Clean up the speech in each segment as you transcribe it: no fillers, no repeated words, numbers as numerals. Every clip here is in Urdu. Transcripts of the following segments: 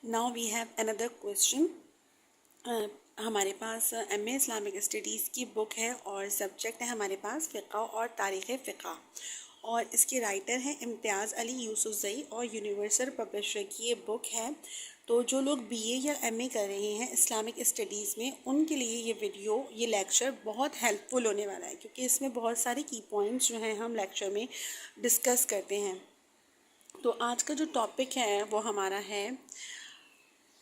Now we have another question. ہمارے پاس ایم اے اسلامک اسٹڈیز کی بک ہے اور سبجیکٹ ہے ہمارے پاس فقہ اور تاریخ فقہ، اور اس کے رائٹر ہیں امتیاز علی یوسفزئی اور یونیورسل پبلشر کی یہ بک ہے۔ تو جو لوگ بی اے یا ایم اے کر رہے ہیں اسلامک اسٹڈیز میں، ان کے لیے یہ ویڈیو، یہ لیکچر بہت ہیلپ فل ہونے والا ہے، کیونکہ اس میں بہت سارے کی پوائنٹس جو ہیں ہم لیکچر میں ڈسکس کرتے ہیں۔ تو آج کا جو ٹاپک ہے وہ ہمارا ہے،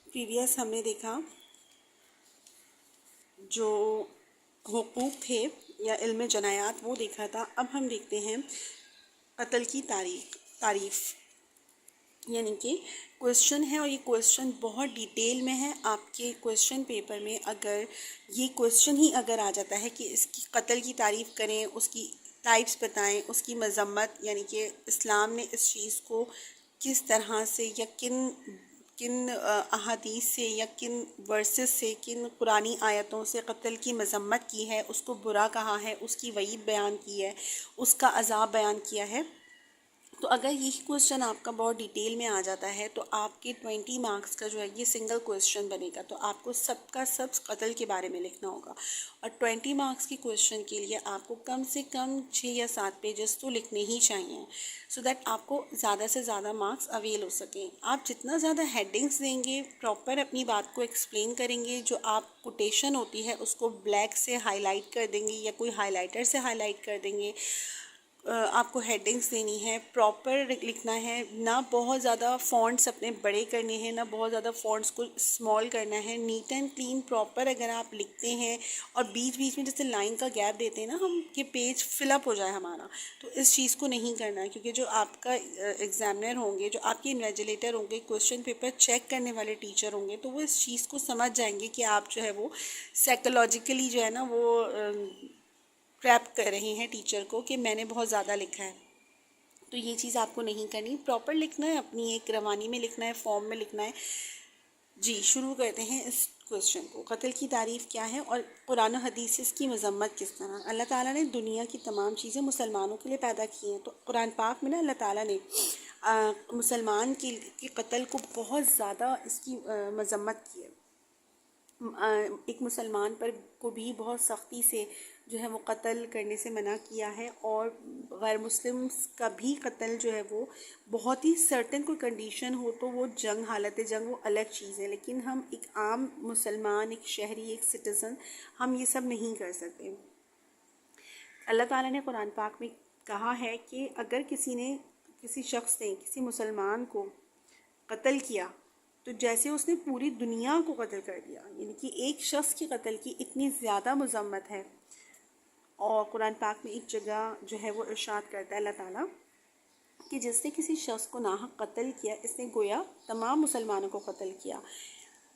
پریویس ہم نے دیکھا جو حقوق تھے یا علم جنایات وہ دیکھا تھا، اب ہم دیکھتے ہیں قتل کی تعریف، یعنی کہ کویشچن ہے، اور یہ کویشچن بہت ڈیٹیل میں ہے۔ آپ کے کویشچن پیپر میں اگر یہ کویشچن ہی اگر آ جاتا ہے کہ اس کی قتل کی تعریف کریں، اس کی ٹائپس بتائیں، اس کی مذمت، یعنی کہ اسلام نے اس چیز کو کس طرح سے یا کن احادیث سے یا کن ورسز سے، کن قرآنی آیتوں سے قتل کی مذمت کی ہے، اس کو برا کہا ہے، اس کی وعید بیان کی ہے، اس کا عذاب بیان کیا ہے۔ تو اگر یہی کویشچن آپ کا بہت ڈیٹیل میں آ جاتا ہے تو آپ کے 20 مارکس کا جو ہے یہ سنگل کویشچن بنے گا، تو آپ کو سب کا سب قتل کے بارے میں لکھنا ہوگا، اور 20 مارکس کے کویشچن کے لیے آپ کو کم سے کم 6 یا 7 پیجز تو لکھنے ہی چاہیے، سو دیٹ آپ کو زیادہ سے زیادہ مارکس اویل ہو سکیں۔ آپ جتنا زیادہ ہیڈنگس دیں گے، پراپر اپنی بات کو ایکسپلین کریں گے، جو آپ کوٹیشن ہوتی ہے اس کو بلیک سے ہائی لائٹ کر دیں گے یا کوئی ہائی لائٹر سے ہائی لائٹ کر دیں گے، آپ کو ہیڈنگس دینی ہے، پراپر لکھنا ہے، نہ بہت زیادہ فونٹس اپنے بڑے کرنے ہیں، نہ بہت زیادہ فونٹس کو اسمال کرنا ہے، نیٹ اینڈ کلین پراپر اگر آپ لکھتے ہیں، اور بیچ بیچ میں جیسے لائن کا گیپ دیتے ہیں نا ہم کہ پیج فل اپ ہو جائے ہمارا، تو اس چیز کو نہیں کرنا ہے، کیونکہ جو آپ کا ایگزامنر ہوں گے، جو آپ کے انویجیلیٹر ہوں گے، کویشچن پیپر چیک کرنے والے ٹیچر ہوں گے، تو وہ اس چیز کو سمجھ جائیں گے کہ آپ جو ہے وہ سائیکولوجیکلی جو ہے نا وہ ٹریپ کر رہے ہیں ٹیچر کو کہ میں نے بہت زیادہ لکھا ہے۔ تو یہ چیز آپ کو نہیں کرنی، پراپر لکھنا ہے، اپنی ایک روانی میں لکھنا ہے، فارم میں لکھنا ہے۔ جی شروع کرتے ہیں اس کویشچن کو، قتل کی تعریف کیا ہے اور قرآن و حدیث سے اس کی مذمت کس طرح۔ اللہ تعالیٰ نے دنیا کی تمام چیزیں مسلمانوں کے لیے پیدا کی ہیں، تو قرآن پاک میں نا اللہ تعالیٰ نے مسلمان کی قتل کو بہت زیادہ اس کی مذمت کی ہے، ایک مسلمان پر کو بھی بہت سختی سے جو ہے وہ قتل کرنے سے منع کیا ہے، اور غیر مسلم کا بھی قتل جو ہے وہ بہت ہی سرٹن کوئی کنڈیشن ہو تو وہ جنگ، حالت جنگ، وہ الگ چیز ہے، لیکن ہم ایک عام مسلمان، ایک شہری، ایک سٹیزن، ہم یہ سب نہیں کر سکتے۔ اللہ تعالیٰ نے قرآن پاک میں کہا ہے کہ اگر کسی شخص نے کسی مسلمان کو قتل کیا تو جیسے اس نے پوری دنیا کو قتل کر دیا، یعنی کہ ایک شخص کی قتل کی اتنی زیادہ مذمت ہے۔ اور قرآن پاک میں ایک جگہ جو ہے وہ ارشاد کرتا ہے اللہ تعالیٰ کہ جس نے کسی شخص کو ناحق قتل کیا، اس نے گویا تمام مسلمانوں کو قتل کیا۔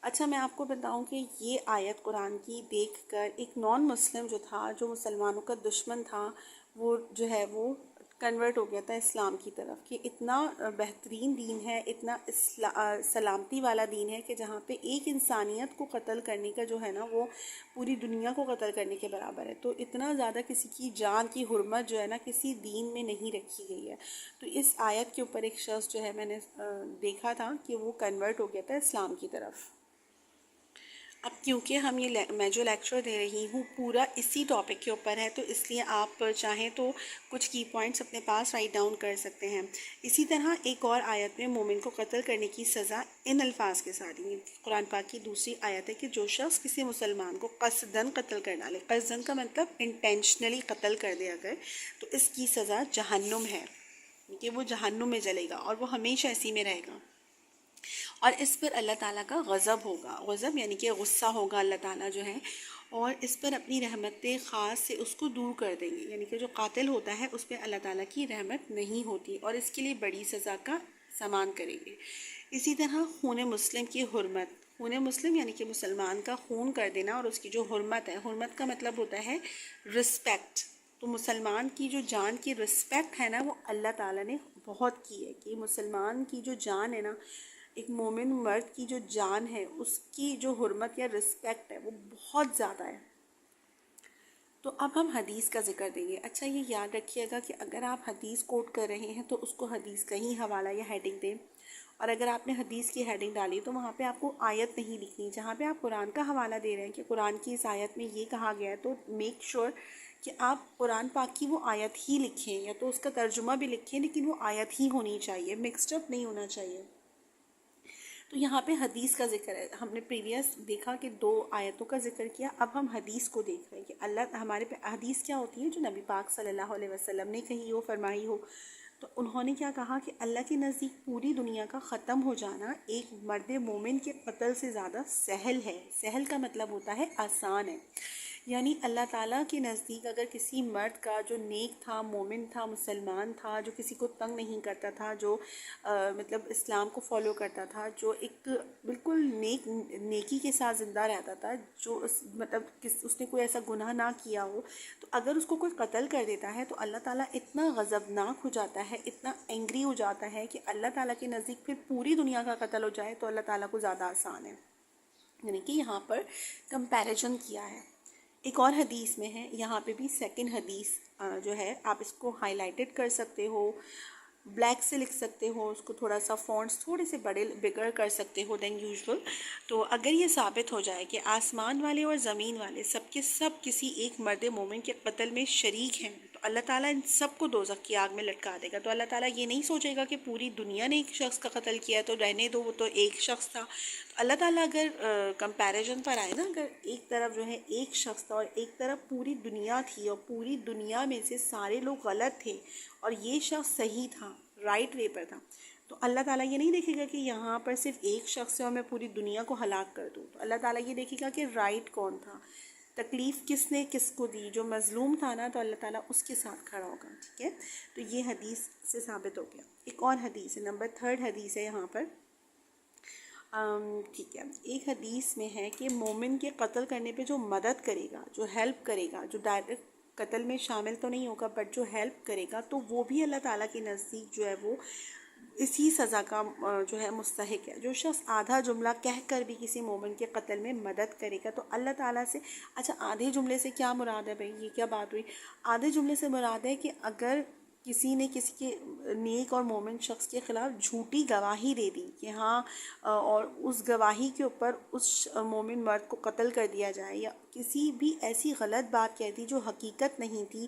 اچھا میں آپ کو بتاؤں کہ یہ آیت قرآن کی دیکھ کر ایک نان مسلم جو تھا، جو مسلمانوں کا دشمن تھا، وہ جو ہے وہ کنورٹ ہو گیا تھا اسلام کی طرف، کہ اتنا بہترین دین ہے، اتنا سلامتی والا دین ہے کہ جہاں پہ ایک انسانیت کو قتل کرنے کا جو ہے نا وہ پوری دنیا کو قتل کرنے کے برابر ہے، تو اتنا زیادہ کسی کی جان کی حرمت جو ہے نا کسی دین میں نہیں رکھی گئی ہے۔ تو اس آیت کے اوپر ایک شخص جو ہے میں نے دیکھا تھا کہ وہ کنورٹ ہو گیا تھا اسلام کی طرف۔ اب کیونکہ میں جو لیکچر دے رہی ہوں پورا اسی ٹاپک کے اوپر ہے، تو اس لیے آپ چاہیں تو کچھ کی پوائنٹس اپنے پاس رائٹ ڈاؤن کر سکتے ہیں۔ اسی طرح ایک اور آیت میں مومن کو قتل کرنے کی سزا ان الفاظ کے ساتھ ہی، قرآن پاک کی دوسری آیت ہے کہ جو شخص کسی مسلمان کو قصداً قتل کر ڈالے، قصداً کا مطلب انٹینشنلی قتل کر دے اگر، تو اس کی سزا جہنم ہے، کہ وہ جہنم میں جلے گا اور وہ ہمیشہ اسی میں رہے گا، اور اس پر اللہ تعالیٰ کا غضب ہوگا، غضب یعنی کہ غصہ ہوگا اللہ تعالیٰ جو ہے، اور اس پر اپنی رحمت خاص سے اس کو دور کر دیں گے، یعنی کہ جو قاتل ہوتا ہے اس پہ اللہ تعالیٰ کی رحمت نہیں ہوتی، اور اس کے لیے بڑی سزا کا سامان کریں گے۔ اسی طرح خون مسلم کی حرمت، خون مسلم یعنی کہ مسلمان کا خون کر دینا، اور اس کی جو حرمت ہے، حرمت کا مطلب ہوتا ہے رسپیکٹ، تو مسلمان کی جو جان کی رسپیکٹ ہے نا وہ اللہ تعالیٰ نے بہت کی ہے، کہ مسلمان کی جو جان ہے نا، ایک مومن مرد کی جو جان ہے، اس کی جو حرمت یا رسپیکٹ ہے وہ بہت زیادہ ہے۔ تو اب ہم حدیث کا ذکر دیں گے. اچھا یہ یاد رکھیے گا کہ اگر آپ حدیث کوٹ کر رہے ہیں تو اس کو حدیث کا ہی حوالہ یا ہیڈنگ دیں, اور اگر آپ نے حدیث کی ہیڈنگ ڈالی تو وہاں پہ آپ کو آیت نہیں لکھنی. جہاں پہ آپ قرآن کا حوالہ دے رہے ہیں کہ قرآن کی اس آیت میں یہ کہا گیا ہے, تو میک شور کہ آپ قرآن پاک کی وہ آیت ہی لکھیں, یا تو اس کا ترجمہ بھی لکھیں لیکن وہ آیت ہی ہونی چاہیے, مکسڈ اپ نہیں ہونا چاہیے. تو یہاں پہ حدیث کا ذکر ہے. ہم نے پریویس دیکھا کہ 2 آیتوں کا ذکر کیا, اب ہم حدیث کو دیکھ رہے ہیں کہ اللہ ہمارے پہ حدیث کیا ہوتی ہے, جو نبی پاک صلی اللہ علیہ وسلم نے کہی ہو, فرمائی ہو. تو انہوں نے کیا کہا کہ اللہ کے نزدیک پوری دنیا کا ختم ہو جانا ایک مرد مومن کے قتل سے زیادہ سہل ہے. سہل کا مطلب ہوتا ہے آسان ہے. یعنی اللہ تعالیٰ کے نزدیک اگر کسی مرد کا جو نیک تھا, مومن تھا, مسلمان تھا, جو کسی کو تنگ نہیں کرتا تھا, جو مطلب اسلام کو فالو کرتا تھا, جو ایک بالکل نیکی کے ساتھ زندہ رہتا تھا, جو مطلب اس نے کوئی ایسا گناہ نہ کیا ہو, تو اگر اس کو کوئی قتل کر دیتا ہے تو اللہ تعالیٰ اتنا غضبناک ہو جاتا ہے, اتنا اینگری ہو جاتا ہے کہ اللہ تعالیٰ کے نزدیک پھر پوری دنیا کا قتل ہو جائے تو اللہ تعالیٰ کو زیادہ آسان ہے. یعنی کہ یہاں پر کمپیریزن کیا ہے. ایک اور حدیث میں ہے, یہاں پہ بھی سیکنڈ حدیث جو ہے آپ اس کو ہائی لائٹڈ کر سکتے ہو, بلیک سے لکھ سکتے ہو, اس کو تھوڑا سا فونٹس تھوڑے سے بگر کر سکتے ہو دین یوزول. تو اگر یہ ثابت ہو جائے کہ آسمان والے اور زمین والے سب کے سب کسی ایک مرد مومن کے قتل میں شریک ہیں, تو اللہ تعالیٰ ان سب کو دوزخ کی آگ میں لٹکا دے گا. تو اللہ تعالیٰ یہ نہیں سوچے گا کہ پوری دنیا نے ایک شخص کا قتل کیا تو رہنے دو, وہ تو ایک شخص تھا. تو اللہ تعالیٰ اگر کمپیریزن پر آئے نا, اگر ایک طرف جو ہے ایک شخص تھا اور ایک طرف پوری دنیا تھی, اور پوری دنیا میں سے سارے لوگ غلط تھے اور یہ شخص صحیح تھا, رائٹ وے پر تھا, تو اللہ تعالیٰ یہ نہیں دیکھے گا کہ یہاں پر صرف ایک شخص ہے اور میں پوری دنیا کو ہلاک کر دوں. تو اللہ تعالیٰ یہ دیکھے گا کہ رائٹ کون تھا, تکلیف کس نے کس کو دی, جو مظلوم تھا نا, تو اللہ تعالیٰ اس کے ساتھ کھڑا ہوگا. ٹھیک ہے, تو یہ حدیث سے ثابت ہو گیا. ایک اور حدیث ہے, نمبر 3 حدیث ہے یہاں پر. ٹھیک ہے, ایک حدیث میں ہے کہ مومن کے قتل کرنے پہ جو مدد کرے گا, جو ہیلپ کرے گا, جو ڈائریکٹ قتل میں شامل تو نہیں ہوگا بٹ جو ہیلپ کرے گا, تو وہ بھی اللہ تعالیٰ کے نزدیک جو ہے وہ اسی سزا کا جو ہے مستحق ہے. جو شخص آدھا جملہ کہہ کر بھی کسی مومن کے قتل میں مدد کرے گا تو اللہ تعالیٰ سے, اچھا آدھے جملے سے کیا مراد ہے بھائی, یہ کیا بات ہوئی؟ آدھے جملے سے مراد ہے کہ اگر کسی نے کسی کے نیک اور مومن شخص کے خلاف جھوٹی گواہی دے دی کہ ہاں, اور اس گواہی کے اوپر اس مومن مرد کو قتل کر دیا جائے, یا کسی بھی ایسی غلط بات کہہ دی جو حقیقت نہیں تھی,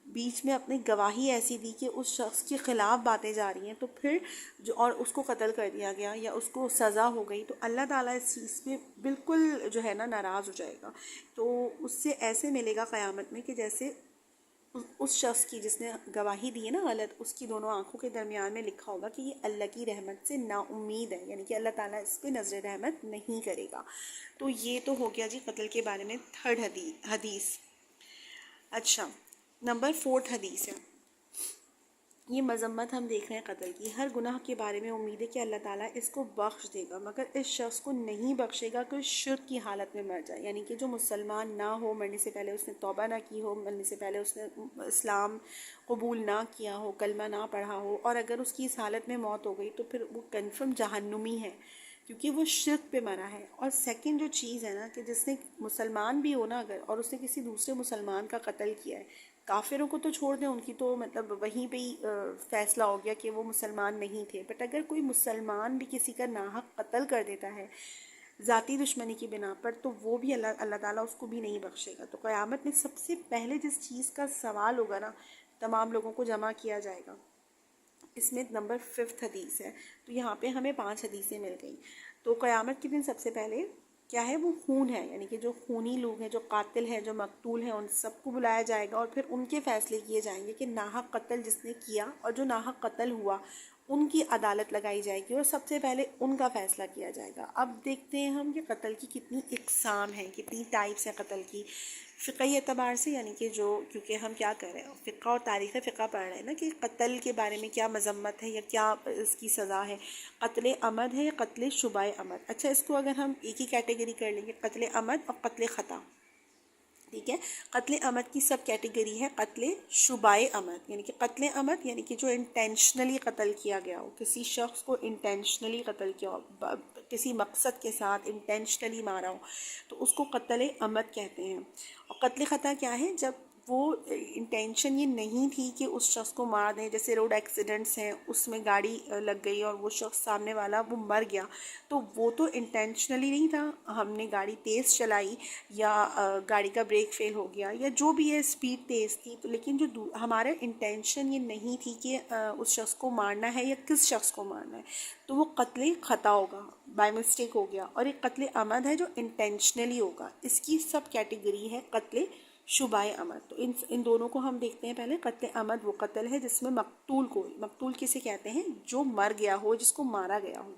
بیچ میں اپنی گواہی ایسی دی کہ اس شخص کے خلاف باتیں جا رہی ہیں, تو پھر جو اور اس کو قتل کر دیا گیا یا اس کو سزا ہو گئی, تو اللہ تعالیٰ اس چیز پہ بالکل جو ہے نا ناراض ہو جائے گا. تو اس سے ایسے ملے گا قیامت میں کہ جیسے اس شخص کی جس نے گواہی دی ہے نا غلط, اس کی دونوں آنکھوں کے درمیان میں لکھا ہوگا کہ یہ اللہ کی رحمت سے نا امید ہے, یعنی کہ اللہ تعالیٰ اس پہ نظر رحمت نہیں کرے گا. تو یہ تو ہو گیا جی قتل کے بارے میں 3rd حدیث. اچھا, نمبر 4 حدیث ہے, یہ مذمت ہم دیکھ رہے ہیں قتل کی. ہر گناہ کے بارے میں امید ہے کہ اللہ تعالیٰ اس کو بخش دے گا, مگر اس شخص کو نہیں بخشے گا کہ شرک کی حالت میں مر جائے. یعنی کہ جو مسلمان نہ ہو, مرنے سے پہلے اس نے توبہ نہ کی ہو, مرنے سے پہلے اس نے اسلام قبول نہ کیا ہو, کلمہ نہ پڑھا ہو, اور اگر اس کی اس حالت میں موت ہو گئی تو پھر وہ کنفرم جہنمی ہے, کیونکہ وہ شرک پہ مرا ہے. اور سیکنڈ جو چیز ہے نا کہ جس نے مسلمان بھی ہو نا اگر, اور اس نے کسی دوسرے مسلمان کا قتل کیا ہے, کافروں کو تو چھوڑ دیں, ان کی تو مطلب وہیں پہ ہی فیصلہ ہو گیا کہ وہ مسلمان نہیں تھے, بٹ اگر کوئی مسلمان بھی کسی کا ناحق قتل کر دیتا ہے ذاتی دشمنی کی بنا پر, تو وہ بھی اللہ تعالیٰ اس کو بھی نہیں بخشے گا. تو قیامت میں سب سے پہلے جس چیز کا سوال ہوگا نا, تمام لوگوں کو جمع کیا جائے گا. اس میں نمبر 5 حدیث ہے. تو یہاں پہ ہمیں 5 حدیثیں مل گئیں. تو قیامت کے دن سب سے پہلے کیا ہے, وہ خون ہے, یعنی کہ جو خونی لوگ ہیں, جو قاتل ہیں, جو مقتول ہیں, ان سب کو بلایا جائے گا, اور پھر ان کے فیصلے کیے جائیں گے کہ ناحق قتل جس نے کیا اور جو ناحق قتل ہوا ان کی عدالت لگائی جائے گی, اور سب سے پہلے ان کا فیصلہ کیا جائے گا. اب دیکھتے ہیں ہم کہ قتل کی کتنی اقسام ہیں, کتنی ٹائپس ہیں قتل کی فقہی اعتبار سے. یعنی کہ جو, کیونکہ ہم کیا کر رہے ہیں, فقہ اور تاریخ فقہ پڑھ رہے ہیں نا, کہ قتل کے بارے میں کیا مذمت ہے یا کیا اس کی سزا ہے. قتل عمد ہے یا قتل شبہ عمد. اچھا, اس کو اگر ہم ایک ہی کیٹیگری کر لیں گے, قتل عمد اور قتل خطا. ٹھیک ہے, قتل عمد کی سب کیٹیگری ہے قتل شبہ عمد, یعنی کہ قتل عمد یعنی کہ جو انٹینشنلی قتل کیا گیا ہو, کسی شخص کو انٹینشنلی قتل کیا ہو, کسی مقصد کے ساتھ انٹینشنلی مارا ہو, تو اس کو قتل عمد کہتے ہیں. اور قتل خطا کیا ہے؟ جب وہ انٹینشن یہ نہیں تھی کہ اس شخص کو مار دیں، جیسے روڈ ایکسیڈنٹس ہیں اس میں گاڑی لگ گئی اور وہ شخص سامنے والا وہ مر گیا، تو وہ تو انٹینشنلی نہیں تھا، ہم نے گاڑی تیز چلائی یا گاڑی کا بریک فیل ہو گیا یا جو بھی ہے اسپیڈ تیز تھی، تو لیکن جو ہمارا انٹینشن یہ نہیں تھی کہ اس شخص کو مارنا ہے یا کس شخص کو مارنا ہے، تو وہ قتل خطا ہوگا، بائی مسٹیک ہو گیا. اور ایک قتل عمد ہے جو انٹینشنلی ہوگا، اس کی سب کیٹیگری ہے قتل شبہ عمد. تو ان دونوں کو ہم دیکھتے ہیں. پہلے قتل عمد وہ قتل ہے جس میں مقتول کسے کہتے ہیں؟ جو مر گیا ہو، جس کو مارا گیا ہو.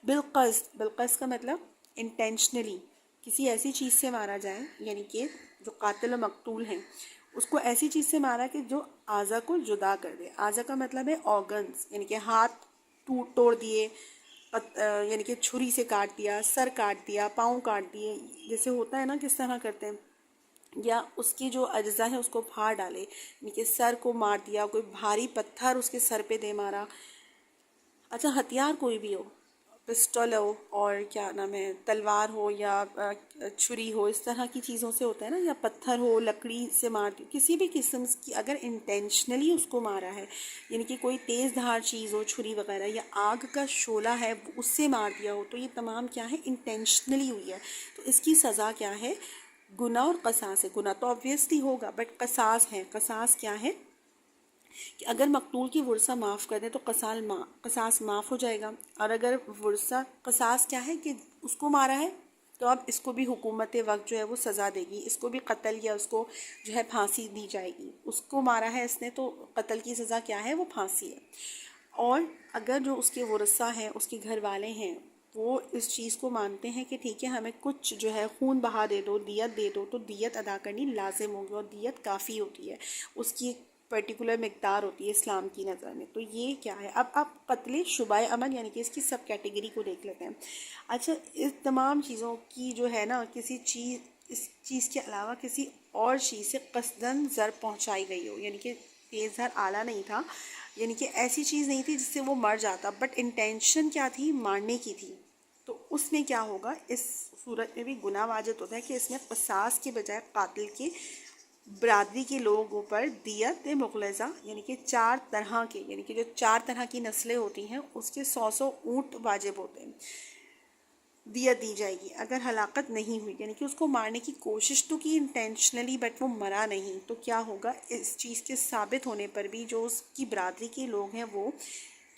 بالقصد کا مطلب انٹینشنلی کسی ایسی چیز سے مارا جائے، یعنی کہ جو قاتل و مقتول ہیں اس کو ایسی چیز سے مارا کہ جو اعضا کو جدا کر دے. اعضا کا مطلب ہے آرگنز، یعنی کہ ہاتھ توڑ دیے، یعنی کہ چھری سے کاٹ دیا، سر کاٹ دیا، پاؤں کاٹ دیے، جیسے ہوتا ہے نا کس طرح کرتے ہیں، یا اس کی جو اجزاء ہیں اس کو پھاڑ ڈالے، یعنی کہ سر کو مار دیا، کوئی بھاری پتھر اس کے سر پہ دے مارا. اچھا، ہتھیار کوئی بھی ہو، پسٹل ہو اور کیا نام ہے تلوار ہو یا چھری ہو، اس طرح کی چیزوں سے ہوتا ہے نا، یا پتھر ہو، لکڑی سے مار دی، کسی بھی قسم کی اگر انٹینشنلی اس کو مارا ہے، یعنی کہ کوئی تیز دھار چیز ہو، چھری وغیرہ، یا آگ کا شعلہ ہے اس سے مار دیا ہو، تو یہ تمام کیا ہے؟ انٹینشنلی ہوئی ہے. تو اس کی سزا کیا ہے؟ گناہ اور قصاص ہے. گناہ تو آبویسلی ہوگا، بٹ قصاص ہے. قصاص کیا ہے کہ اگر مقتول کی ورثہ معاف کر دیں تو قصاص معاف ہو جائے گا. اور اگر ورثہ، قصاص کیا ہے کہ اس کو مارا ہے تو اب اس کو بھی حکومت وقت جو ہے وہ سزا دے گی، اس کو بھی قتل یا اس کو جو ہے پھانسی دی جائے گی. اس کو مارا ہے اس نے تو قتل کی سزا کیا ہے؟ وہ پھانسی ہے. اور اگر جو اس کے ورثہ ہیں، اس کے گھر والے ہیں، وہ اس چیز کو مانتے ہیں کہ ٹھیک ہے ہمیں کچھ جو ہے خون بہا دے دو، دیت دے دو، تو دیت ادا کرنی لازم ہوگی. اور دیت کافی ہوتی ہے، اس کی ایک پرٹیکولر مقدار ہوتی ہے اسلام کی نظر میں. تو یہ کیا ہے؟ اب قتل شبہ عمد یعنی کہ اس کی سب کیٹیگری کو دیکھ لیتے ہیں. اچھا، اس تمام چیزوں کی جو ہے نا، اس چیز کے علاوہ کسی اور چیز سے قصداً ضرر پہنچائی گئی ہو، یعنی کہ تیز دھار آلہ نہیں تھا، یعنی کہ ایسی چیز نہیں تھی جس سے وہ مر جاتا، بٹ انٹینشن کیا تھی؟ مارنے کی تھی. تو اس میں کیا ہوگا؟ اس صورت میں بھی گناہ واجب ہوتا ہے کہ اس میں قصاص کے بجائے قاتل کے برادری کے لوگوں پر دیت مغلظہ، یعنی کہ 4 طرح کے، یعنی کہ جو 4 طرح کی نسلیں ہوتی ہیں اس کے 100 اونٹ واجب ہوتے ہیں، دیت دی جائے گی. اگر ہلاکت نہیں ہوئی، یعنی کہ اس کو مارنے کی کوشش تو کی انٹینشنلی، بٹ وہ مرا نہیں، تو کیا ہوگا؟ اس چیز کے ثابت ہونے پر بھی جو اس کی برادری کے لوگ ہیں وہ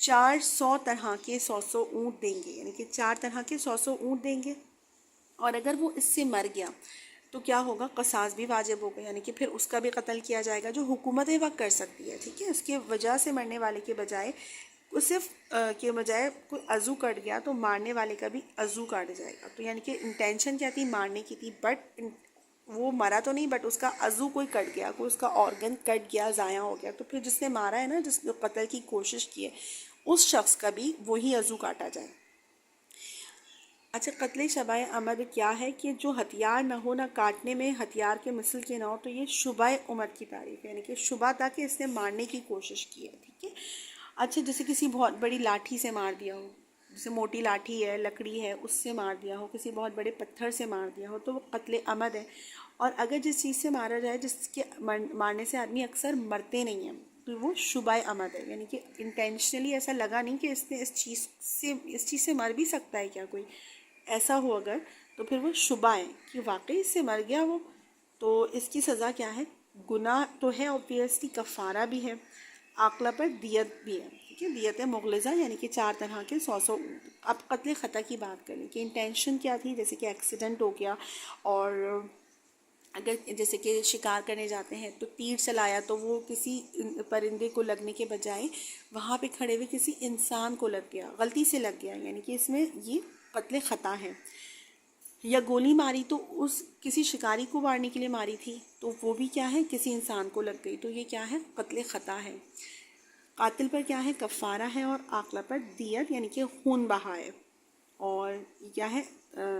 400 طرح کے 100 اونٹ دیں گے، یعنی کہ 4 طرح کے 100 اونٹ دیں گے. اور اگر وہ اس سے مر گیا تو کیا ہوگا؟ قصاص بھی واجب ہوگا، یعنی کہ پھر اس کا بھی قتل کیا جائے گا جو حکومت وقت کر سکتی ہے. ٹھیک ہے، اس کے وجہ سے مرنے والے کے بجائے صرف کے بجائے کوئی عضو کٹ گیا تو مارنے والے کا بھی عضو کاٹ جائے گا. تو یعنی کہ انٹینشن کیا تھی؟ مارنے کی تھی، بٹ وہ مرا تو نہیں، بٹ اس کا عضو کوئی کٹ گیا، کوئی اس کا آرگن کٹ گیا، ضائع ہو گیا، تو پھر جس نے مارا ہے نا، جس نے قتل کی کوشش کی ہے، اس شخص کا بھی وہی عضو کاٹا جائے. اچھا، قتل شبہ عمد کیا ہے؟ کہ جو ہتھیار نہ ہو، نہ کاٹنے میں ہتھیار کے مثل کے نہ ہو، تو یہ شبہ عمد کی تعریف ہے، یعنی کہ شبہ تھا کہ اس نے مارنے کی کوشش کی ہے. ٹھیک ہے. اچھا، جیسے کسی بہت بڑی لاٹھی سے مار دیا ہو، جیسے موٹی لاٹھی ہے، لکڑی ہے، اس سے مار دیا ہو، کسی بہت بڑے پتھر سے مار دیا ہو، تو وہ قتل عمد ہے. اور اگر جس چیز سے مارا جائے جس کے مارنے سے آدمی اکثر مرتے نہیں ہیں، تو وہ شبہ عمد ہے، یعنی کہ انٹینشنلی ایسا لگا نہیں کہ اس نے اس چیز سے مر بھی سکتا ہے کیا کوئی، ایسا ہو اگر، تو پھر وہ شبہ ہے کہ واقعی اس سے مر گیا وہ. تو اس کی سزا کیا ہے؟ گناہ تو ہے اوبویسلی، کفارہ بھی ہے، عاقلہ پر دیت بھی ہے. ٹھیک ہے، دیت مغلظہ یعنی کہ 4 طرح کے 100 اونٹ. اب قتل خطا کی بات کریں کہ انٹینشن کیا تھی، جیسے کہ ایکسیڈنٹ ہو گیا، اور اگر جیسے کہ شکار کرنے جاتے ہیں تو تیر چلایا تو وہ کسی پرندے کو لگنے کے بجائے وہاں پہ کھڑے ہوئے کسی انسان کو لگ گیا، غلطی سے لگ گیا، یعنی کہ اس میں یہ قتل خطا ہے. یا گولی ماری تو اس کسی شکاری کو مارنے کے لیے ماری تھی، تو وہ بھی کیا ہے؟ کسی انسان کو لگ گئی، تو یہ کیا ہے؟ قتل خطا ہے. قاتل پر کیا ہے؟ کفارہ ہے، اور عاقلہ پر دیت یعنی کہ خون بہا ہے. اور کیا ہے؟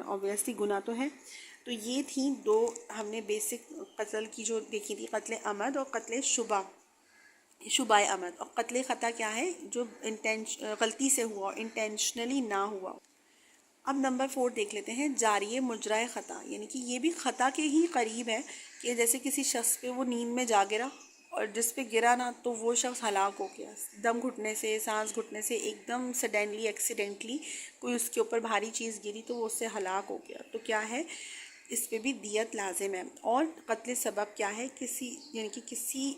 اوبویسلی گناہ تو ہے. تو یہ تھیں 2 ہم نے بیسک قتل کی جو دیکھی تھی، قتل عمد اور قتل شبہ عمد. اور قتل خطا کیا ہے؟ جو غلطی سے ہوا، انٹینشنلی نہ ہوا. اب نمبر 4 دیکھ لیتے ہیں، جاری مجرائے خطا، یعنی کہ یہ بھی خطا کے ہی قریب ہے، کہ جیسے کسی شخص پہ وہ نیند میں جا گرا اور جس پہ گرا نا تو وہ شخص ہلاک ہو گیا، دم گھٹنے سے، سانس گھٹنے سے، ایک دم سڈنلی ایکسیڈنٹلی کوئی اس کے اوپر بھاری چیز گری تو وہ اس سے ہلاک ہو گیا، تو کیا ہے اس پہ بھی دیت لازم ہے۔ اور قتل سبب کیا ہے، کسی یعنی کہ کسی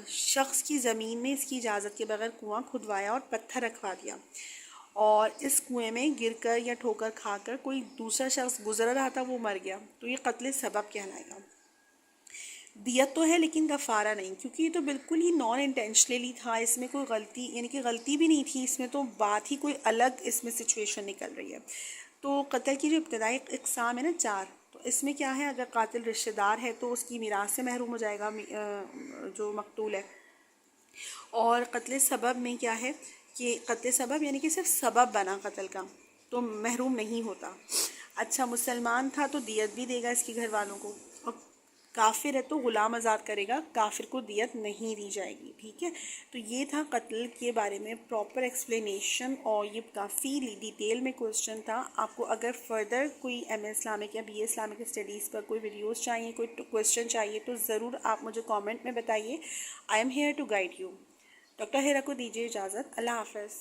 شخص کی زمین میں اس کی اجازت کے بغیر کنواں کھدوایا اور پتھر رکھوا دیا اور اس کنویں میں گر کر یا ٹھوکر کھا کر کوئی دوسرا شخص گزر رہا تھا وہ مر گیا، تو یہ قتل سبب کہلائے گا۔ دیت تو ہے لیکن کفارہ نہیں، کیونکہ یہ تو بالکل ہی نان انٹینشنلی تھا، اس میں کوئی غلطی یعنی کہ غلطی بھی نہیں تھی، اس میں تو بات ہی کوئی الگ اس میں سچویشن نکل رہی ہے۔ تو قتل کی جو ابتدائی اقسام ہے نا 4، تو اس میں کیا ہے، اگر قاتل رشتہ دار ہے تو اس کی میراث سے محروم ہو جائے گا جو مقتول ہے۔ اور قتل سبب میں کیا ہے کہ قتل سبب یعنی کہ صرف سبب بنا قتل کا تو محروم نہیں ہوتا۔ اچھا مسلمان تھا تو دیت بھی دے گا اس کے گھر والوں کو، اور کافر ہے تو غلام آزاد کرے گا، کافر کو دیت نہیں دی جائے گی، ٹھیک ہے۔ تو یہ تھا قتل کے بارے میں پراپر ایکسپلینیشن، اور یہ کافی ڈیٹیل میں کویسچن تھا۔ آپ کو اگر فردر کوئی ایم اے اسلامک یا بی اے اسلامک اسٹڈیز پر کوئی ویڈیوز چاہیے، کوئی کویسچن چاہیے تو ضرور آپ مجھے کامنٹ میں بتائیے۔ I am here to guide you. Doctor Hira کو دیجیے اجازت، اللہ حافظ۔